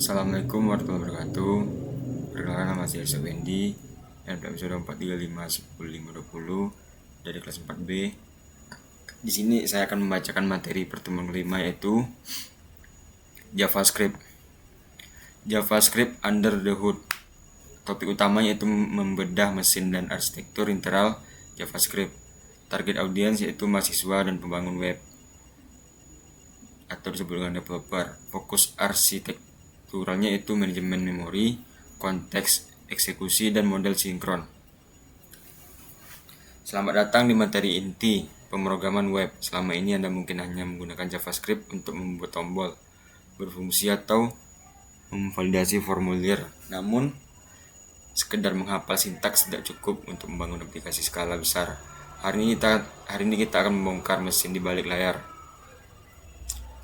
Assalamualaikum warahmatullahi wabarakatuh. Perkenalkan, nama saya Wendy dan episode 435 10 520 dari kelas 4B. Di sini saya akan membacakan materi pertemuan kelima, yaitu JavaScript. JavaScript under the hood. Topik utamanya yaitu membedah mesin dan arsitektur internal JavaScript. Target audiens yaitu mahasiswa dan pembangun web atau disebut dengan developer. Fokus arsitekturalnya itu manajemen memori, konteks, eksekusi, dan model sinkron. Selamat datang di materi inti pemrograman web. Selama ini Anda mungkin hanya menggunakan JavaScript untuk membuat tombol, berfungsi, atau memvalidasi formulir. Namun, sekedar menghafal sintaks tidak cukup untuk membangun aplikasi skala besar. Hari ini kita akan membongkar mesin di balik layar.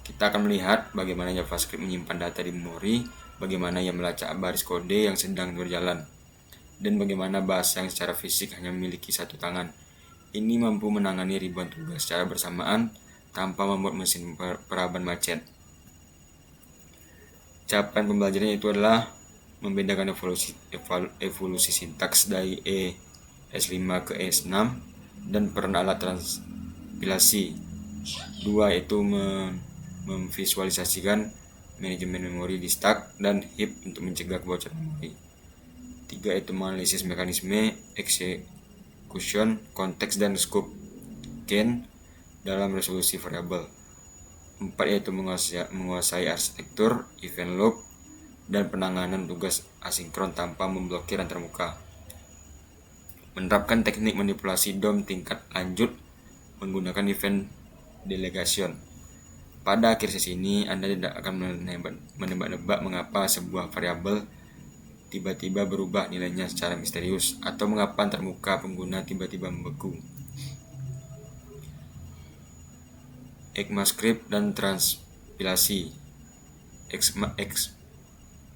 Kita akan melihat bagaimana JavaScript menyimpan data di memori, bagaimana ia melacak baris kode yang sedang berjalan, dan bagaimana bahasa yang secara fisik hanya memiliki satu tangan. Ini mampu menangani ribuan tugas secara bersamaan tanpa membuat mesin peraban macet. Capaian pembelajarannya itu adalah membedakan evolusi sintaks dari ES5 ke ES6 dan peran alat transpilasi. 2 yaitu memvisualisasikan manajemen memori di stack dan heap untuk mencegah kebocoran memori. 3 yaitu menganalisis mekanisme execution, konteks, dan scope gain dalam resolusi variabel. 4 yaitu menguasai arsitektur, event loop, dan penanganan tugas asinkron tanpa memblokir antarmuka. Menerapkan teknik manipulasi DOM tingkat lanjut menggunakan event delegation. Pada akhir sesi ini, Anda tidak akan menebak-nebak mengapa sebuah variabel tiba-tiba berubah nilainya secara misterius, atau mengapa antarmuka pengguna tiba-tiba membeku. ECMAScript dan transpilasi.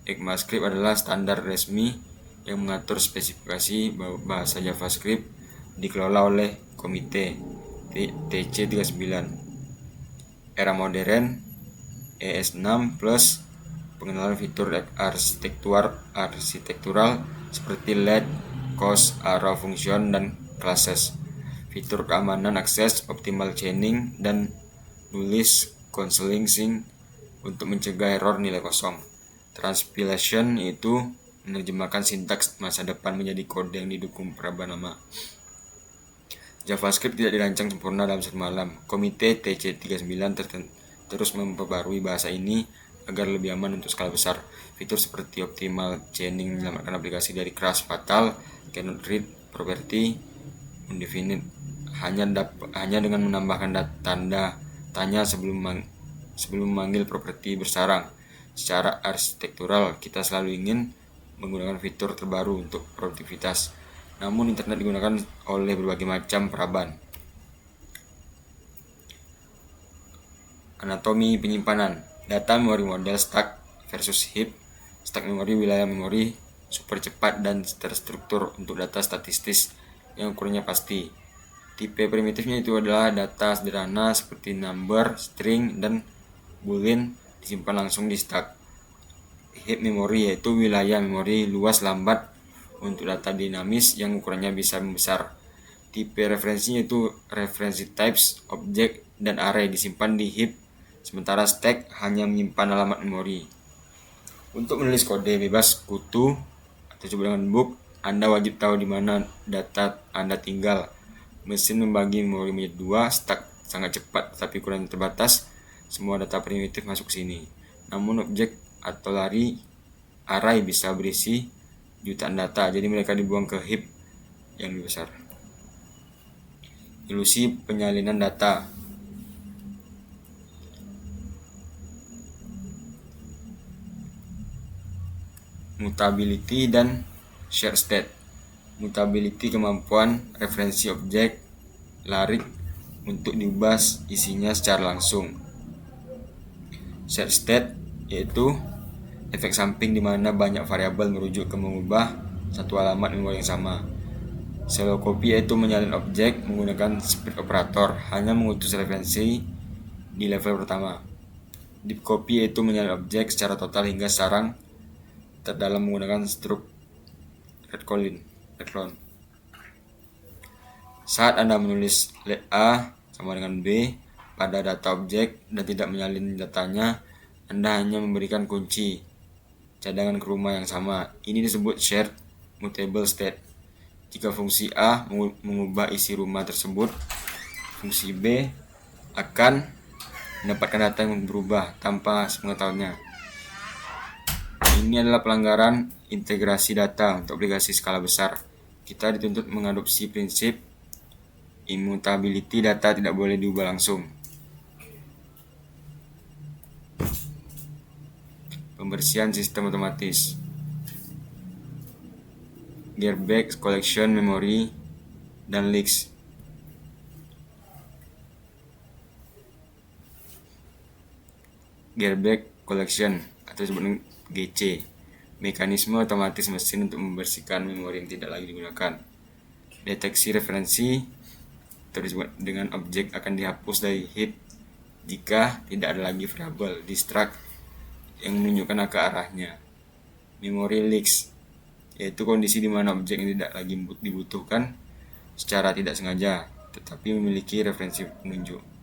ECMAScript adalah standar resmi yang mengatur spesifikasi bahasa JavaScript, dikelola oleh Komite TC39. Era modern ES6 plus pengenalan fitur arsitektural seperti let, cost, arrow function, dan classes. Fitur keamanan akses, optimal chaining, dan nullist counseling untuk mencegah error nilai kosong. Transpilation itu menerjemahkan sintaks masa depan menjadi kode yang didukung peraban nama. JavaScript tidak dirancang sempurna dalam satu malam. Komite TC39 terus memperbarui bahasa ini agar lebih aman untuk skala besar. Fitur seperti optimal chaining menyelamatkan aplikasi dari crash fatal, cannot read property, undefinite, hanya dengan menambahkan tanda tanya sebelum memanggil properti bersarang. Secara arsitektural, kita selalu ingin menggunakan fitur terbaru untuk produktivitas. Namun internet digunakan oleh berbagai macam peraban. Anatomi penyimpanan. Data memori model stack versus heap. Stack memori wilayah memori super cepat dan terstruktur untuk data statistis yang ukurannya pasti. Tipe primitifnya itu adalah data sederhana seperti number, string, dan boolean disimpan langsung di stack. Heap memori yaitu wilayah memori luas lambat untuk data dinamis yang ukurannya bisa membesar. Tipe referensinya itu referensi types, object, dan array disimpan di heap, sementara stack hanya menyimpan alamat memori. Untuk menulis kode bebas kutu atau disebut dengan book, Anda wajib tahu di mana data Anda tinggal. Mesin membagi memori menjadi 2, stack sangat cepat tetapi ukurannya terbatas. Semua data primitif masuk ke sini. Namun objek atau array bisa berisi jutaan data, jadi mereka dibuang ke heap yang lebih besar. Ilusi penyalinan data. Mutability dan shared state. Mutability kemampuan referensi objek larik untuk diubah isinya secara langsung. Shared state yaitu efek samping di mana banyak variabel merujuk ke mengubah satu alamat memori yang sama. Shallow copy yaitu menyalin objek menggunakan split operator, hanya mengutus referensi di level pertama. Deep copy yaitu menyalin objek secara total hingga sarang terdalam menggunakan struk redcon. Saat Anda menulis let A sama dengan B pada data objek dan tidak menyalin datanya, Anda hanya memberikan kunci cadangan ke rumah yang sama. Ini disebut shared mutable state. Jika fungsi A mengubah isi rumah tersebut, fungsi B akan mendapatkan data yang berubah tanpa sepengetahuannya. Ini adalah pelanggaran integrasi data untuk aplikasi skala besar. Kita dituntut mengadopsi prinsip immutability, data tidak boleh diubah langsung. Pembersihan sistem otomatis. Garbage collection, memory, dan leaks. Garbage collection atau disebut GC, mekanisme otomatis mesin untuk membersihkan memori yang tidak lagi digunakan. Deteksi referensi atau disebut dengan objek akan dihapus dari heap jika tidak ada lagi variabel di struct yang menunjukkan ke arahnya. Memory leaks yaitu kondisi di mana objek yang tidak lagi dibutuhkan secara tidak sengaja tetapi memiliki referensi penunjuk.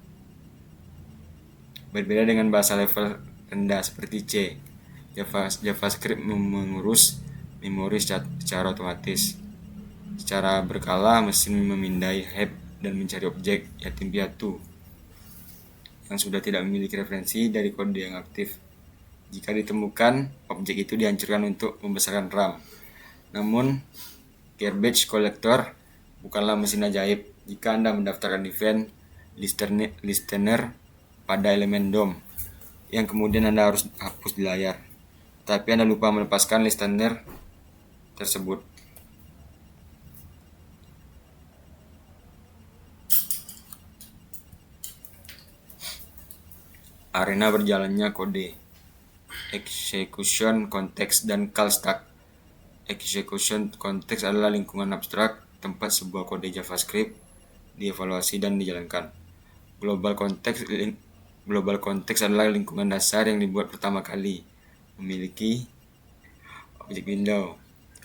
Berbeda dengan bahasa level rendah seperti C, JavaScript mengurus memori secara otomatis. Secara berkala, mesin memindai heap dan mencari objek yatim piatu yang sudah tidak memiliki referensi dari kode yang aktif. Jika ditemukan, objek itu dihancurkan untuk membesarkan RAM. Namun, garbage collector bukanlah mesin ajaib. Jika Anda mendaftarkan event listener pada elemen DOM yang kemudian Anda harus hapus di layar, tapi Anda lupa melepaskan listener tersebut. Arena berjalannya kode. Execution context dan call stack. Execution context adalah lingkungan abstrak tempat sebuah kode JavaScript dievaluasi dan dijalankan. Global context adalah lingkungan dasar yang dibuat pertama kali, memiliki objek window.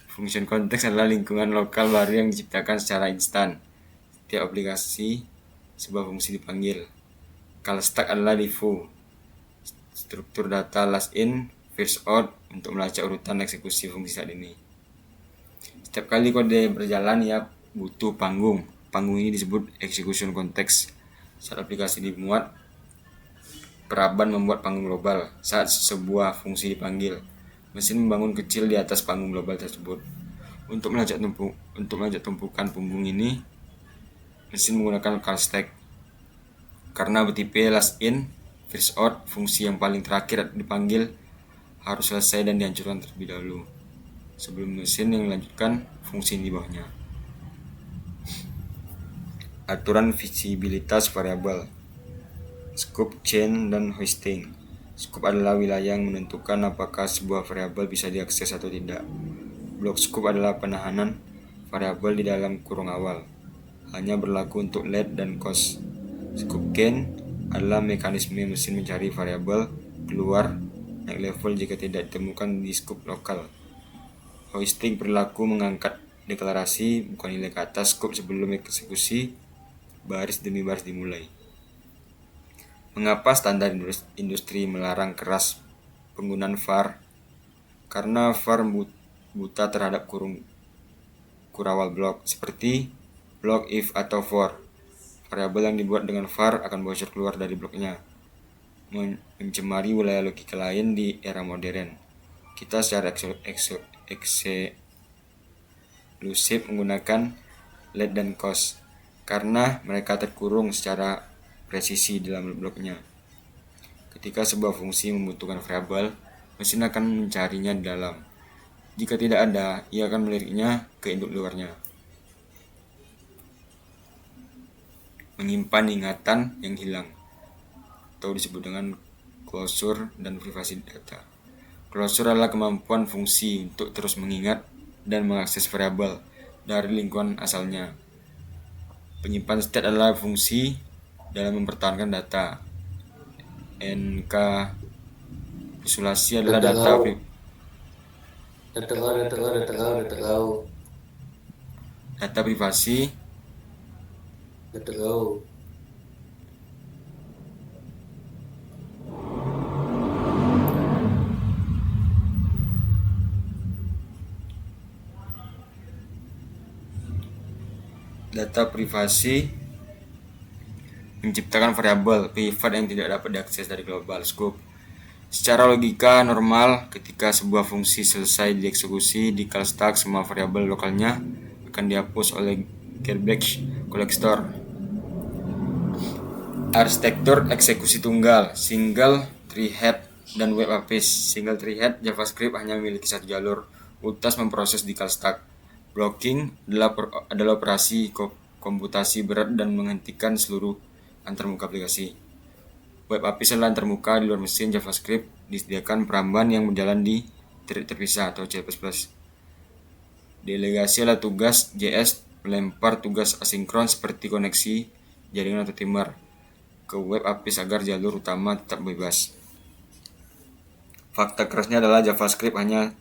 Function context adalah lingkungan lokal baru yang diciptakan secara instan. Setiap aplikasi sebuah fungsi dipanggil. Call stack adalah default struktur data last in, first out untuk melacak urutan eksekusi fungsi saat ini. Setiap kali kode berjalan, ia butuh panggung. Panggung ini disebut execution context. Saat aplikasi dimuat, Paraban membuat panggung global. Saat sebuah fungsi dipanggil, mesin membangun kecil di atas panggung global tersebut. Untuk melacak tumpukan punggung ini, mesin menggunakan call stack. Karena bertipe last in, first out, fungsi yang paling terakhir dipanggil harus selesai dan dihancurkan terlebih dahulu sebelum mesin yang melanjutkan fungsi di bawahnya. Aturan visibilitas variabel, scope, chain, dan hoisting. Scope adalah wilayah yang menentukan apakah sebuah variabel bisa diakses atau tidak. Block scope adalah penahanan variabel di dalam kurung awal, hanya berlaku untuk let dan cost. Scope gain adalah mekanisme mesin mencari variabel keluar naik level jika tidak ditemukan di scope lokal. Hoisting berlaku mengangkat deklarasi bukan nilai ke atas scope sebelum eksekusi baris demi baris dimulai. Mengapa standar industri melarang keras penggunaan var? Karena var buta terhadap kurawal blok seperti block if atau for. Variabel yang dibuat dengan var akan bocor keluar dari bloknya, mencemari wilayah logika lain di era modern. Kita secara eksklusif menggunakan let dan cost karena mereka terkurung secara presisi dalam bloknya. Ketika sebuah fungsi membutuhkan variabel, mesin akan mencarinya di dalam. Jika tidak ada, ia akan meliriknya ke induk luarnya. Menyimpan ingatan yang hilang atau disebut dengan closure dan privasi data. Closure adalah kemampuan fungsi untuk terus mengingat dan mengakses variabel dari lingkungan asalnya. Penyimpan state adalah fungsi dalam mempertahankan data. Isolasi adalah data privasi. Data privasi menciptakan variabel privat yang tidak dapat diakses dari global scope. Secara logika normal, ketika sebuah fungsi selesai dieksekusi di call stack, semua variabel lokalnya akan dihapus oleh garbage collector. Arsitektur eksekusi tunggal, single thread dan web APIs. Single thread JavaScript hanya memiliki satu jalur, utas memproses di call stack. Blocking adalah operasi komputasi berat dan menghentikan seluruh antarmuka aplikasi. Web API adalah antarmuka di luar mesin JavaScript, disediakan peramban yang berjalan di thread terpisah atau C++. Delegasi adalah tugas JS melempar tugas asinkron seperti koneksi, jaringan atau timer ke web API agar jalur utama tetap bebas. Fakta kerasnya adalah JavaScript hanya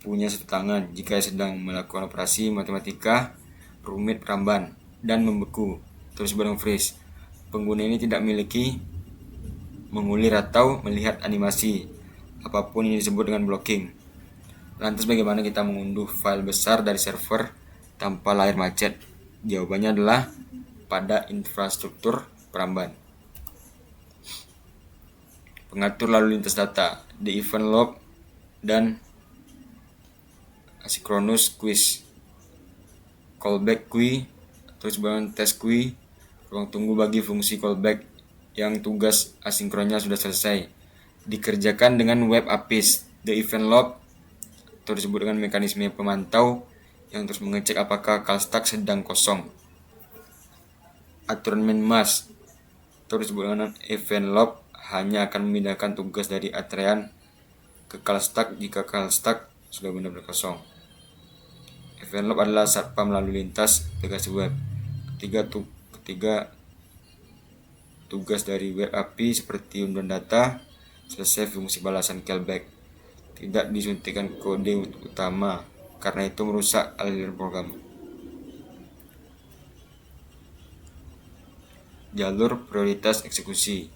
punya satu tangan jika sedang melakukan operasi matematika rumit peramban dan membeku, terus barang freeze. Pengguna ini tidak memiliki mengulir atau melihat animasi apapun yang disebut dengan blocking. Lantas bagaimana kita mengunduh file besar dari server tanpa layar macet? Jawabannya adalah pada infrastruktur peramban. Pengatur lalu lintas data, the event log dan asynchronous queues, callback queue, terus bangun test queue, ruang tunggu bagi fungsi callback yang tugas asinkronnya sudah selesai, dikerjakan dengan web APIs. The event log atau disebut dengan mekanisme pemantau yang terus mengecek apakah call stack sedang kosong. Aturan main mask atau disebut dengan event log hanya akan memindahkan tugas dari antrean ke call stack jika call stack sudah benar-benar kosong. Event log adalah satpam lalu lintas aplikasi web. Ketiga tugas dari web API seperti unduhan data selesai fungsi balasan callback. Tidak disuntikan kode utama karena itu merusak aliran program. Jalur prioritas eksekusi,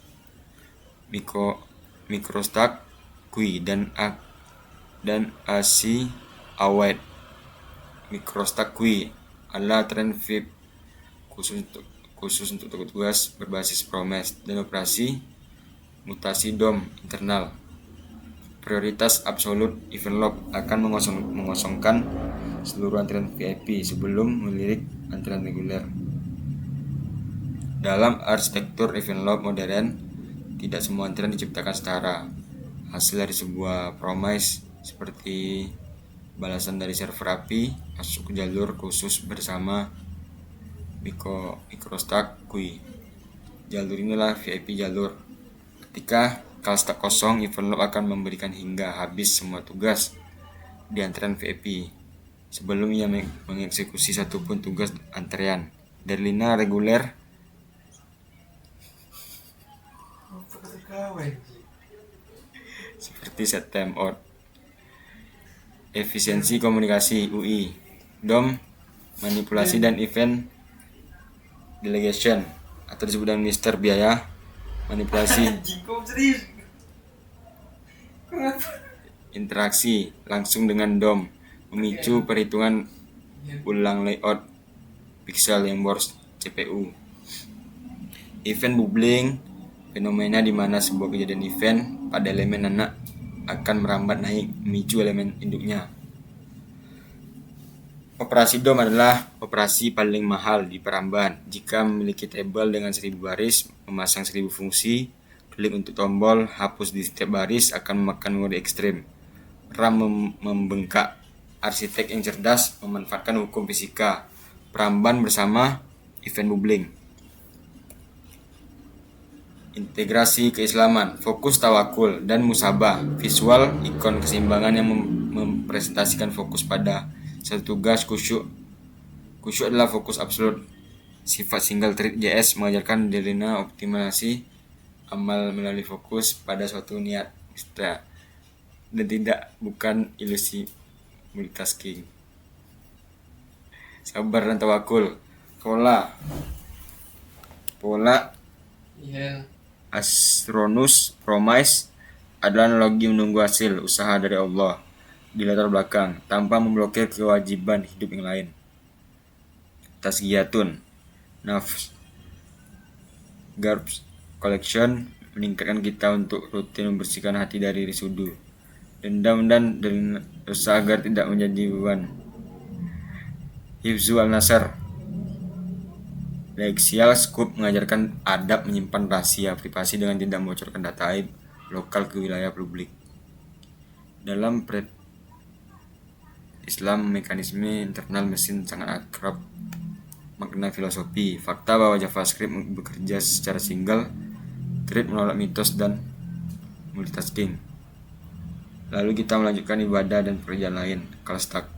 microstack queue dan AC await. Microstack queue adalah trend VIP khusus untuk tugas berbasis promise dan operasi mutasi DOM internal. Prioritas absolute event log akan mengosongkan seluruh antrian VIP sebelum melirik antrian reguler. Dalam arsitektur event log modern, tidak semua antrian diciptakan setara. Hasil dari sebuah promise seperti balasan dari server API masuk ke jalur khusus bersama microstack queue. Jalur inilah VIP jalur. Ketika call stack kosong, event log akan memberikan hingga habis semua tugas di antrean VIP sebelum ia mengeksekusi satupun tugas antrean. Dari lina reguler seperti set timeout. Efisiensi komunikasi UI, DOM, manipulasi dan event delegation atau disebut dengan Mister Biaya, manipulasi, interaksi langsung dengan DOM, memicu perhitungan ulang layout pixel yang boros CPU. Event bubbling, fenomena di mana sebuah kejadian event pada elemen anak akan merambat naik memicu elemen induknya. Operasi DOM adalah operasi paling mahal di peramban. Jika memiliki tabel dengan 1000 baris, memasang 1000 fungsi, klik untuk tombol hapus di setiap baris akan memakan memori ekstrim. RAM membengkak. Arsitek yang cerdas memanfaatkan hukum fisika peramban bersama event bubbling. Integrasi keislaman, fokus tawakul dan musabah, visual ikon keseimbangan yang mempresentasikan fokus pada satu tugas. Khusyuk adalah fokus absolut. Sifat single thread JS mengajarkan Delina optimasi amal melalui fokus pada suatu niat. dan tidak bukan ilusi multitasking. Sabar dan tawakul. Pola Astronus Promise adalah analogi menunggu hasil usaha dari Allah di latar belakang tanpa memblokir kewajiban hidup yang lain. Tasgiyatun Nafs Garbs Collection meningkatkan kita untuk rutin membersihkan hati dari risudu, dendam dan dosa agar tidak menjadi beban. Hifzu al-Nasr Lexial Scoop mengajarkan adab menyimpan rahasia privasi dengan tidak membocorkan data aib lokal ke wilayah publik. Dalam Islam, mekanisme internal mesin sangat akrab makna filosofi. Fakta bahwa JavaScript bekerja secara single thread menolak mitos dan multitasking. Lalu kita melanjutkan ibadah dan pekerjaan lain. Kalau stuck.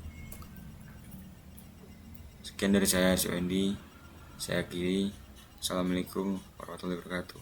Sekian dari saya, si Wendy. Saya akhiri. Assalamualaikum warahmatullahi wabarakatuh.